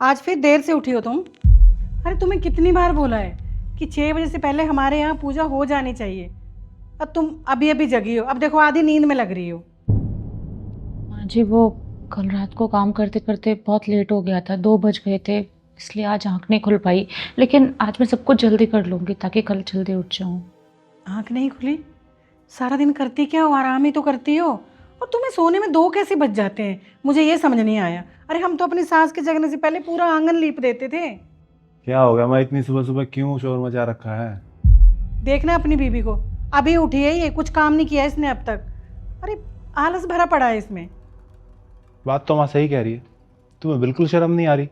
आज फिर देर से उठी हो तुम। अरे तुम्हें कितनी बार बोला है कि 6 बजे से पहले हमारे यहाँ पूजा हो जानी चाहिए। अब तुम अभी अभी जगी हो, अब देखो आधी नींद में लग रही हो। माँ जी वो कल रात को काम करते करते बहुत लेट हो गया था, 2 बज गए थे, इसलिए आज आँख नहीं खुल पाई। लेकिन आज मैं सब कुछ जल्दी कर लूँगी ताकि कल जल्दी उठ जाऊँ। आँख नहीं खुली? सारा दिन करती क्या हो, आराम ही तो करती हो। और तुम्हें सोने में 2 कैसे बज जाते हैं, मुझे ये समझ नहीं आया। अरे हम तो अपनी सास के जगने से पहले पूरा आंगन लीप देते थे। क्या हो गया? मैं इतनी सुबह सुबह क्यों शोर मचा रखा है? देखना अपनी बीबी को, अभी उठी है ये, कुछ काम नहीं किया इसने अब तक। अरे आलस भरा पड़ा है इसमें। बात तो माँ सही कह रही है, तुम्हें बिल्कुल शर्म नहीं आ रही।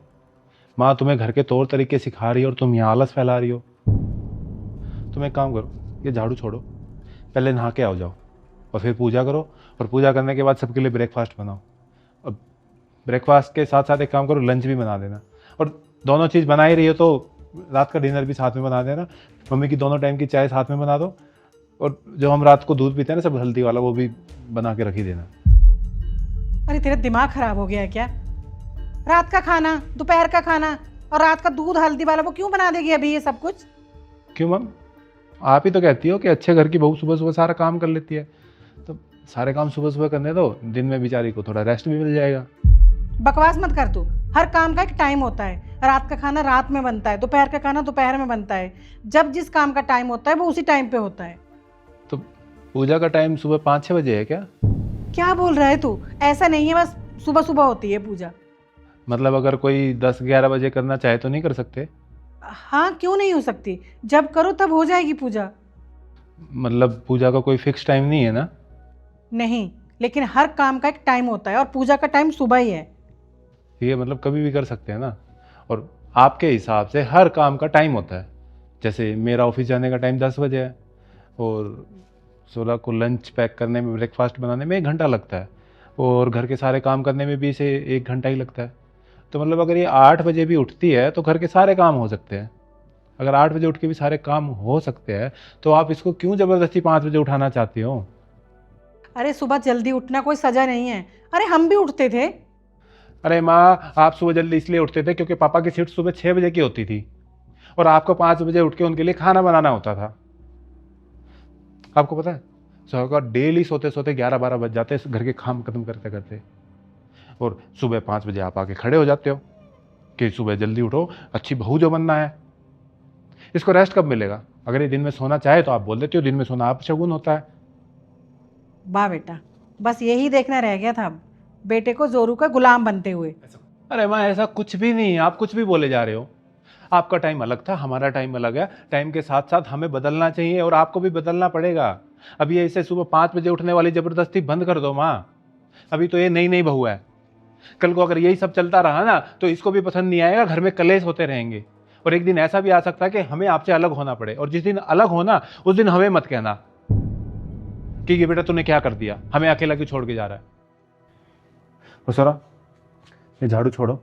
माँ तुम्हें घर के तौर तरीके सिखा रही है और तुम यहाँ आलस फैला रही हो। तुम एक काम करो, ये झाड़ू छोड़ो, पहले नहा के आओ जाओ और फिर पूजा करो। और पूजा करने के बाद सबके लिए ब्रेकफास्ट बनाओ। और ब्रेकफास्ट के साथ साथ एक काम करो, लंच भी बना देना। और दोनों चीज़ बना ही रही हो तो रात का डिनर भी साथ में बना देना। मम्मी की दोनों टाइम की चाय साथ में बना दो। और जो हम रात को दूध पीते हैं ना सब हल्दी वाला, वो भी बना के रख ही देना। अरे तेरा दिमाग खराब हो गया है क्या? रात का खाना, दोपहर का खाना और रात का दूध हल्दी वाला वो क्यों बना देगी अभी ये सब कुछ? क्यों मैम? आप ही तो कहती हो कि अच्छे घर की बहू सुबह सुबह सारा काम कर लेती है, तो सारे काम सुबह सुबह करने दो, दिन में बेचारी को थोड़ा रेस्ट भी मिल जाएगा। बकवास मत कर तू। हर काम का एक टाइम होता है। रात का खाना रात में बनता है, दोपहर का खाना दोपहर में बनता है। जब जिस काम का टाइम होता है वो उसी टाइम पे होता है। तो पूजा का टाइम सुबह 5-6 बजे है क्या? क्या बोल रहा है तू? ऐसा नहीं है, बस सुबह सुबह होती है पूजा। मतलब अगर कोई 10-11 बजे करना चाहे तो नहीं कर सकते? हाँ, क्यों नहीं हो सकती? जब करो तब हो जाएगी पूजा। मतलब पूजा का कोई फिक्स टाइम नहीं है ना? नहीं, लेकिन हर काम का एक टाइम होता है और पूजा का टाइम सुबह ही है। ये मतलब कभी भी कर सकते हैं ना? और आपके हिसाब से हर काम का टाइम होता है। जैसे मेरा ऑफिस जाने का टाइम 10 बजे है और 16 को लंच पैक करने में, ब्रेकफास्ट बनाने में 1 घंटा लगता है और घर के सारे काम करने में भी इसे 1 घंटा ही लगता है। तो मतलब अगर ये 8 बजे भी उठती है तो घर के सारे काम हो सकते हैं। अगर 8 बजे उठ के भी सारे काम हो सकते हैं तो आप इसको क्यों ज़बरदस्ती 5 बजे उठाना चाहती हो? अरे सुबह जल्दी उठना कोई सजा नहीं है। अरे हम भी उठते थे। अरे माँ, आप सुबह जल्दी इसलिए उठते थे क्योंकि पापा की शिफ्ट सुबह 6 बजे की होती थी और आपको 5 बजे उठ के उनके लिए खाना बनाना होता था। आपको पता है सर, डेली सोते सोते 11-12 बज जाते हैं घर के काम खत्म करते करते। और सुबह 5 बजे आप आके खड़े हो जाते हो कि सुबह जल्दी उठो, अच्छी बहू जो बनना है। इसको रेस्ट कब मिलेगा? अगर ये दिन में सोना चाहे तो आप बोल देते हो दिन में सोना आप शगुन होता है। वाह बेटा, बस यही देखना रह गया था अब, बेटे को जोरू का गुलाम बनते हुए। अरे माँ, ऐसा कुछ भी नहीं, आप कुछ भी बोले जा रहे हो। आपका टाइम अलग था, हमारा टाइम अलग है। टाइम के साथ साथ हमें बदलना चाहिए और आपको भी बदलना पड़ेगा। अभी ये इसे सुबह 5 बजे उठने वाली ज़बरदस्ती बंद कर दो माँ। अभी तो ये नई नई बहू है, कल को अगर यही सब चलता रहा ना तो इसको भी पसंद नहीं आएगा, घर में कलेश होते रहेंगे। और एक दिन ऐसा भी आ सकता है कि हमें आपसे अलग होना पड़े और जिस दिन अलग होना उस दिन हमें मत कहना कि ये बेटा तूने क्या कर दिया, हमें अकेला क्यों छोड़ के जा रहा है। और सरा, ये झाड़ू छोड़ो।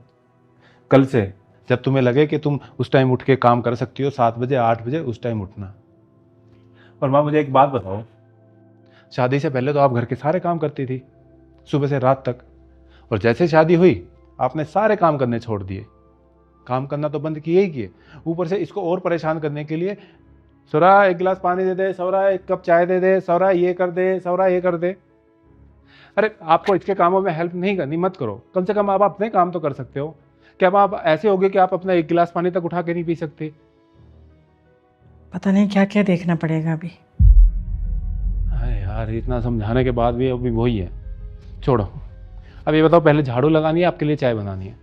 कल से जब तुम्हें लगे कि तुम उस टाइम उठ के काम कर सकती हो, 7 बजे 8 बजे उस टाइम उठना। और माँ मुझे एक बात बताओ, शादी से पहले तो आप घर के सारे काम करती थी सुबह से रात तक, और जैसे शादी हुई आपने सारे काम करने छोड़ दिए। काम करना तो बंद किए ही किए, ऊपर से इसको और परेशान करने के लिए सौरा 1 गिलास पानी दे दे, सौरा 1 कप चाय दे दे, सौरा ये कर दे, सौरा ये कर दे। अरे आपको इसके कामों में हेल्प नहीं करनी, मत करो। कम से कम आप अपने काम तो कर सकते हो। क्या आप ऐसे होगे कि आप अपना 1 गिलास पानी तक उठा के नहीं पी सकते? पता नहीं क्या क्या देखना पड़ेगा अभी। अरे यार, इतना समझाने के बाद भी अभी वही है। छोड़ो, अब ये बताओ, पहले झाड़ू लगानी है आपके लिए चाय बनानी है?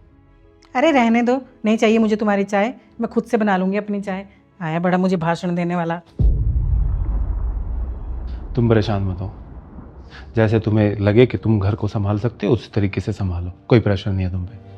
अरे रहने दो, नहीं चाहिए मुझे तुम्हारी चाय, मैं खुद से बना लूंगी अपनी चाय। आया बड़ा मुझे भाषण देने वाला। तुम परेशान मत हो, जैसे तुम्हें लगे कि तुम घर को संभाल सकते हो उस तरीके से संभालो, कोई प्रेशर नहीं है तुम पे।